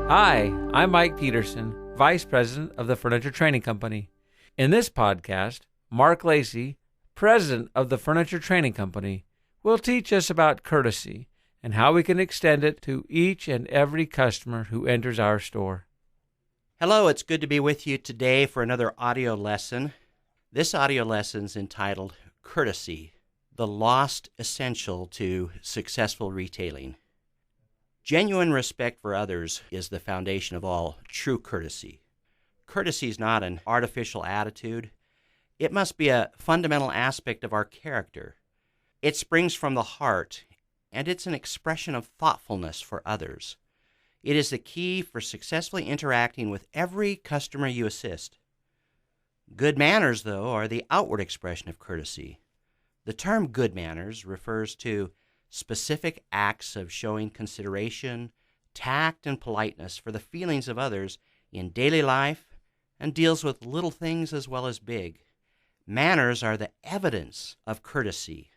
Hi, I'm Mike Peterson, Vice President of the Furniture Training Company. In this podcast, Mark Lacey, President of the Furniture Training Company, will teach us about courtesy and how we can extend it to each and every customer who enters our store. Hello, it's good to be with you today for another audio lesson. This audio lesson is entitled Courtesy, the Lost Essential to Successful Retailing. Genuine respect for others is the foundation of all true courtesy. Courtesy is not an artificial attitude. It must be a fundamental aspect of our character. It springs from the heart, and it's an expression of thoughtfulness for others. It is the key for successfully interacting with every customer you assist. Good manners, though, are the outward expression of courtesy. The term good manners refers to specific acts of showing consideration, tact, and politeness for the feelings of others in daily life and deals with little things as well as big. Manners are the evidence of courtesy,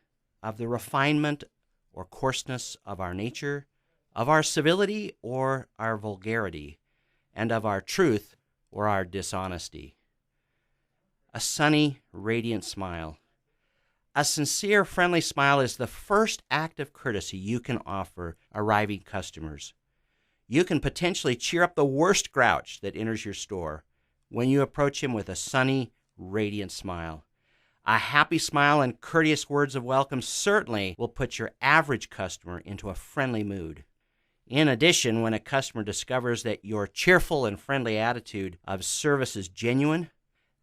of the refinement or coarseness of our nature, of our civility or our vulgarity, and of our truth or our dishonesty. A sunny, radiant smile. A sincere, friendly smile is the first act of courtesy you can offer arriving customers. You can potentially cheer up the worst grouch that enters your store when you approach him with a sunny, radiant smile. A happy smile and courteous words of welcome certainly will put your average customer into a friendly mood. In addition, when a customer discovers that your cheerful and friendly attitude of service is genuine,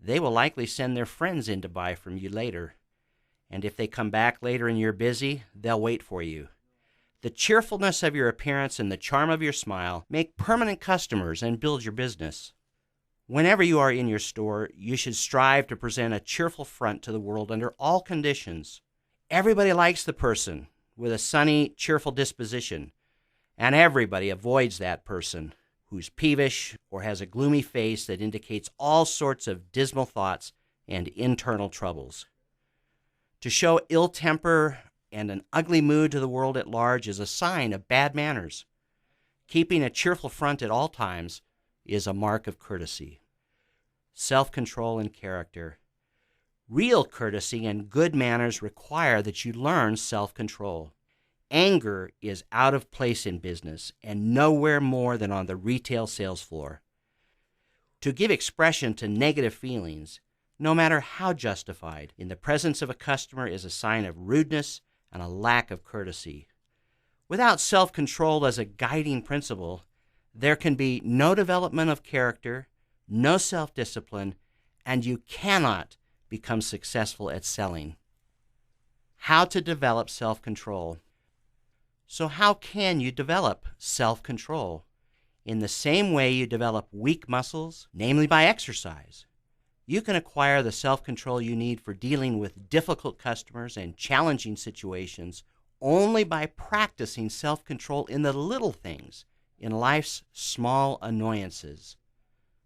they will likely send their friends in to buy from you later. And if they come back later and you're busy, they'll wait for you. The cheerfulness of your appearance and the charm of your smile make permanent customers and build your business. Whenever you are in your store, you should strive to present a cheerful front to the world under all conditions. Everybody likes the person with a sunny, cheerful disposition, and everybody avoids that person who's peevish or has a gloomy face that indicates all sorts of dismal thoughts and internal troubles. To show ill temper and an ugly mood to the world at large is a sign of bad manners. Keeping a cheerful front at all times is a mark of courtesy. Self-control and character. Real courtesy and good manners require that you learn self-control. Anger is out of place in business and nowhere more than on the retail sales floor. To give expression to negative feelings, no matter how justified, in the presence of a customer is a sign of rudeness and a lack of courtesy. Without self-control as a guiding principle, there can be no development of character, no self-discipline, and you cannot become successful at selling. How to develop self-control. So how can you develop self-control? In the same way you develop weak muscles, namely by exercise. You can acquire the self-control you need for dealing with difficult customers and challenging situations only by practicing self-control in the little things, in life's small annoyances.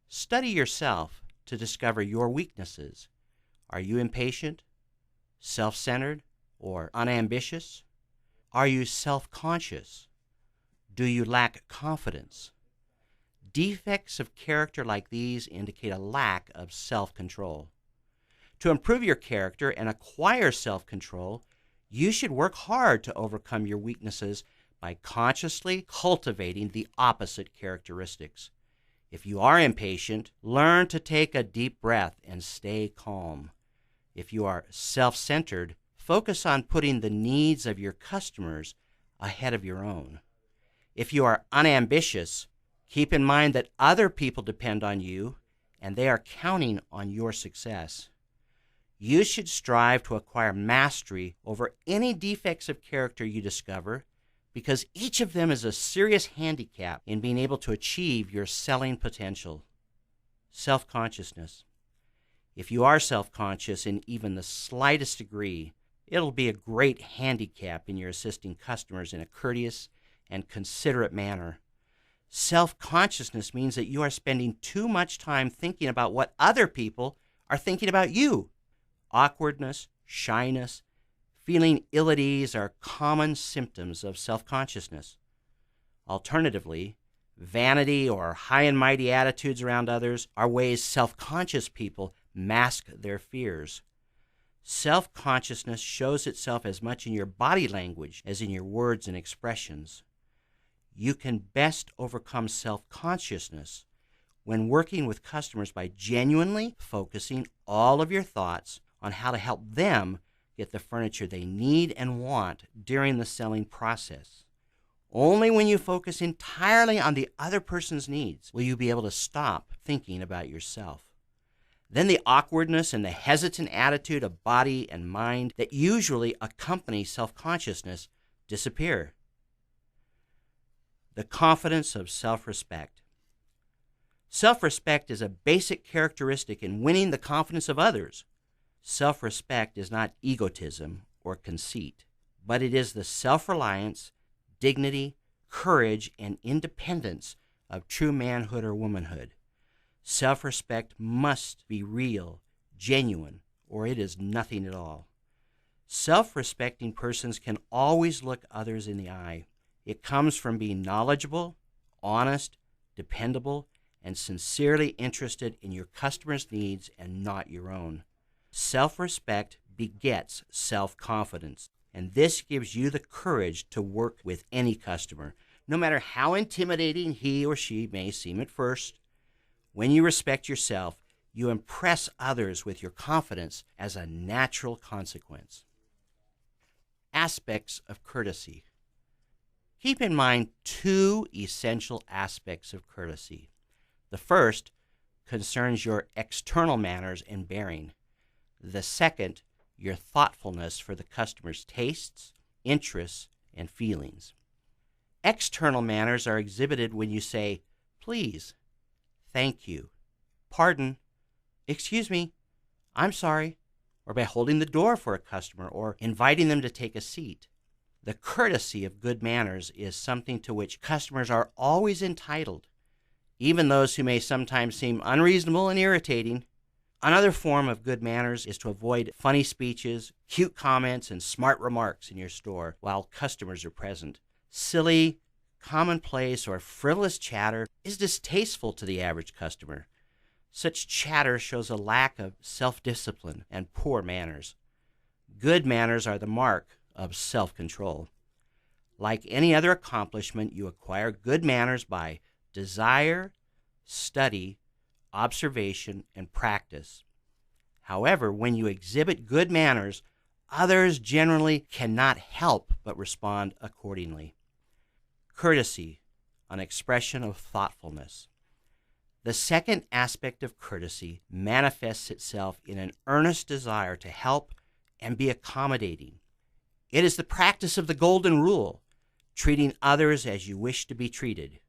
Study yourself to discover your weaknesses. Are you impatient, self-centered, or unambitious? Are you self-conscious? Do you lack confidence? Defects of character like these indicate a lack of self-control. To improve your character and acquire self-control, you should work hard to overcome your weaknesses by consciously cultivating the opposite characteristics. If you are impatient, learn to take a deep breath and stay calm. If you are self-centered, focus on putting the needs of your customers ahead of your own. If you are unambitious, keep in mind that other people depend on you and they are counting on your success. You should strive to acquire mastery over any defects of character you discover because each of them is a serious handicap in being able to achieve your selling potential. Self-consciousness. If you are self-conscious in even the slightest degree, it'll be a great handicap in your assisting customers in a courteous and considerate manner. Self-consciousness means that you are spending too much time thinking about what other people are thinking about you. Awkwardness, shyness, feeling ill at ease are common symptoms of self-consciousness. Alternatively, vanity or high and mighty attitudes around others are ways self-conscious people mask their fears. Self-consciousness shows itself as much in your body language as in your words and expressions. You can best overcome self-consciousness when working with customers by genuinely focusing all of your thoughts on how to help them get the furniture they need and want during the selling process. Only when you focus entirely on the other person's needs will you be able to stop thinking about yourself. Then the awkwardness and the hesitant attitude of body and mind that usually accompany self-consciousness disappear. The confidence of self-respect. Self-respect is a basic characteristic in winning the confidence of others. Self-respect is not egotism or conceit, but it is the self-reliance, dignity, courage, and independence of true manhood or womanhood. Self-respect must be real, genuine, or it is nothing at all. Self-respecting persons can always look others in the eye. It comes from being knowledgeable, honest, dependable, and sincerely interested in your customer's needs and not your own. Self-respect begets self-confidence, and this gives you the courage to work with any customer, no matter how intimidating he or she may seem at first. When you respect yourself, you impress others with your confidence as a natural consequence. Aspects of courtesy. Keep in mind two essential aspects of courtesy. The first concerns your external manners and bearing. The second, your thoughtfulness for the customer's tastes, interests, and feelings. External manners are exhibited when you say, please, thank you, pardon, excuse me, I'm sorry, or by holding the door for a customer or inviting them to take a seat. The courtesy of good manners is something to which customers are always entitled, even those who may sometimes seem unreasonable and irritating. Another form of good manners is to avoid funny speeches, cute comments, and smart remarks in your store while customers are present. Silly, commonplace, or frivolous chatter is distasteful to the average customer. Such chatter shows a lack of self-discipline and poor manners. Good manners are the mark of self-control. Like any other accomplishment, you acquire good manners by desire, study, observation, and practice. However, when you exhibit good manners, others generally cannot help but respond accordingly. Courtesy, an expression of thoughtfulness. The second aspect of courtesy manifests itself in an earnest desire to help and be accommodating. It is the practice of the golden rule, treating others as you wish to be treated.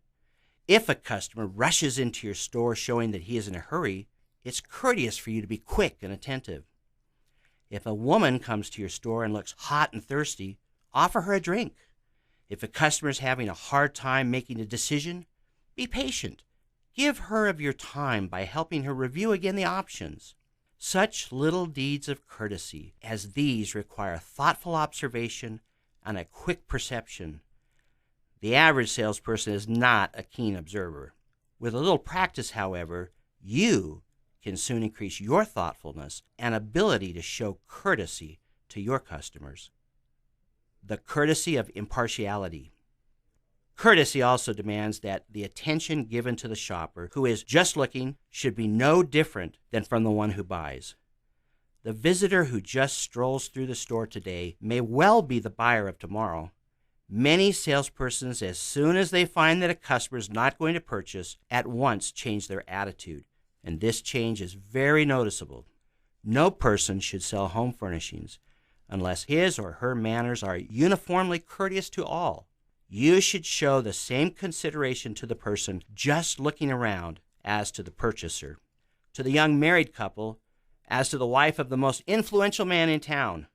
If a customer rushes into your store showing that he is in a hurry, it's courteous for you to be quick and attentive. If a woman comes to your store and looks hot and thirsty, offer her a drink. If a customer is having a hard time making a decision, be patient. Give her of your time by helping her review again the options. Such little deeds of courtesy as these require thoughtful observation and a quick perception. The average salesperson is not a keen observer. With a little practice, however, you can soon increase your thoughtfulness and ability to show courtesy to your customers. The courtesy of impartiality. Courtesy also demands that the attention given to the shopper who is just looking should be no different than from the one who buys. The visitor who just strolls through the store today may well be the buyer of tomorrow. Many salespersons, as soon as they find that a customer is not going to purchase, at once change their attitude, and this change is very noticeable. No person should sell home furnishings unless his or her manners are uniformly courteous to all. You should show the same consideration to the person just looking around as to the purchaser, to the young married couple as to the wife of the most influential man in town,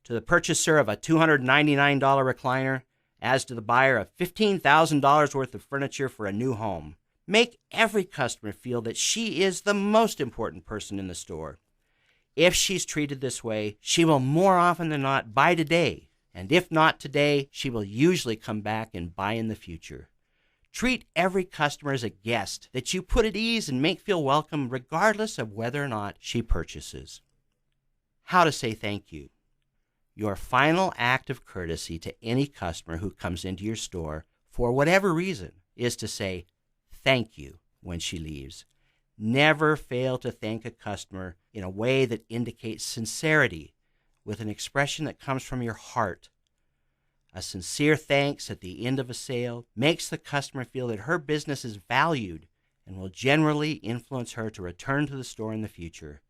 to the purchaser of a $299 recliner as to the buyer of $15,000 worth of furniture for a new home. Make every customer feel that she is the most important person in the store. If she's treated this way, she will more often than not buy today. And if not today, she will usually come back and buy in the future. Treat every customer as a guest that you put at ease and make feel welcome regardless of whether or not she purchases. How to say thank you. Your final act of courtesy to any customer who comes into your store for whatever reason is to say thank you when she leaves. Never fail to thank a customer in a way that indicates sincerity, with an expression that comes from your heart. A sincere thanks at the end of a sale makes the customer feel that her business is valued and will generally influence her to return to the store in the future.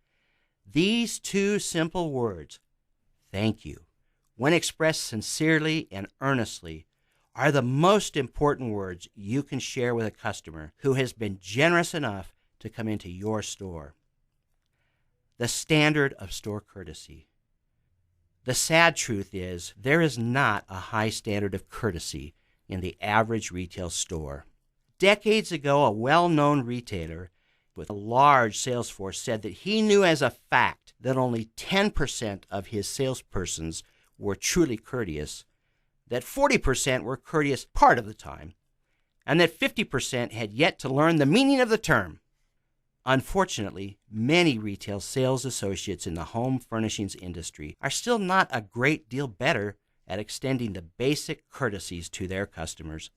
These two simple words, thank you, when expressed sincerely and earnestly, are the most important words you can share with a customer who has been generous enough to come into your store. The standard of store courtesy. The sad truth is there is not a high standard of courtesy in the average retail store. Decades ago, a well-known retailer with a large sales force said that he knew as a fact that only 10% of his salespersons were truly courteous, that 40% were courteous part of the time, and that 50% had yet to learn the meaning of the term. Unfortunately, many retail sales associates in the home furnishings industry are still not a great deal better at extending the basic courtesies to their customers.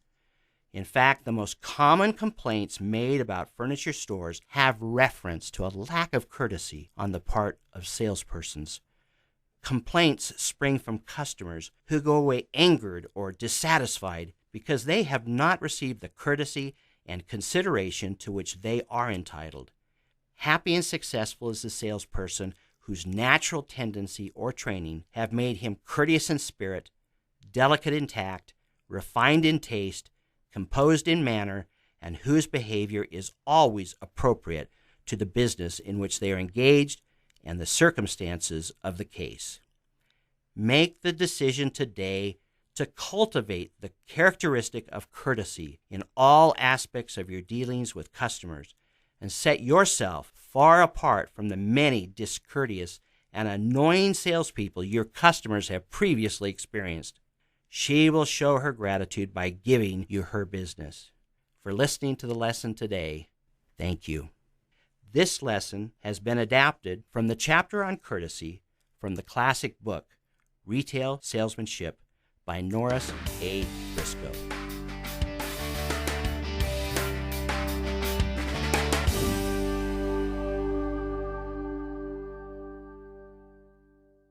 In fact, the most common complaints made about furniture stores have reference to a lack of courtesy on the part of salespersons. Complaints spring from customers who go away angered or dissatisfied because they have not received the courtesy and consideration to which they are entitled. Happy and successful is the salesperson whose natural tendency or training have made him courteous in spirit, delicate in tact, refined in taste, composed in manner, and whose behavior is always appropriate to the business in which they are engaged and the circumstances of the case. Make the decision today to cultivate the characteristic of courtesy in all aspects of your dealings with customers, and set yourself far apart from the many discourteous and annoying salespeople your customers have previously experienced. She will show her gratitude by giving you her business. For listening to the lesson today, thank you. This lesson has been adapted from the chapter on courtesy from the classic book, Retail Salesmanship by Norris A. Briscoe.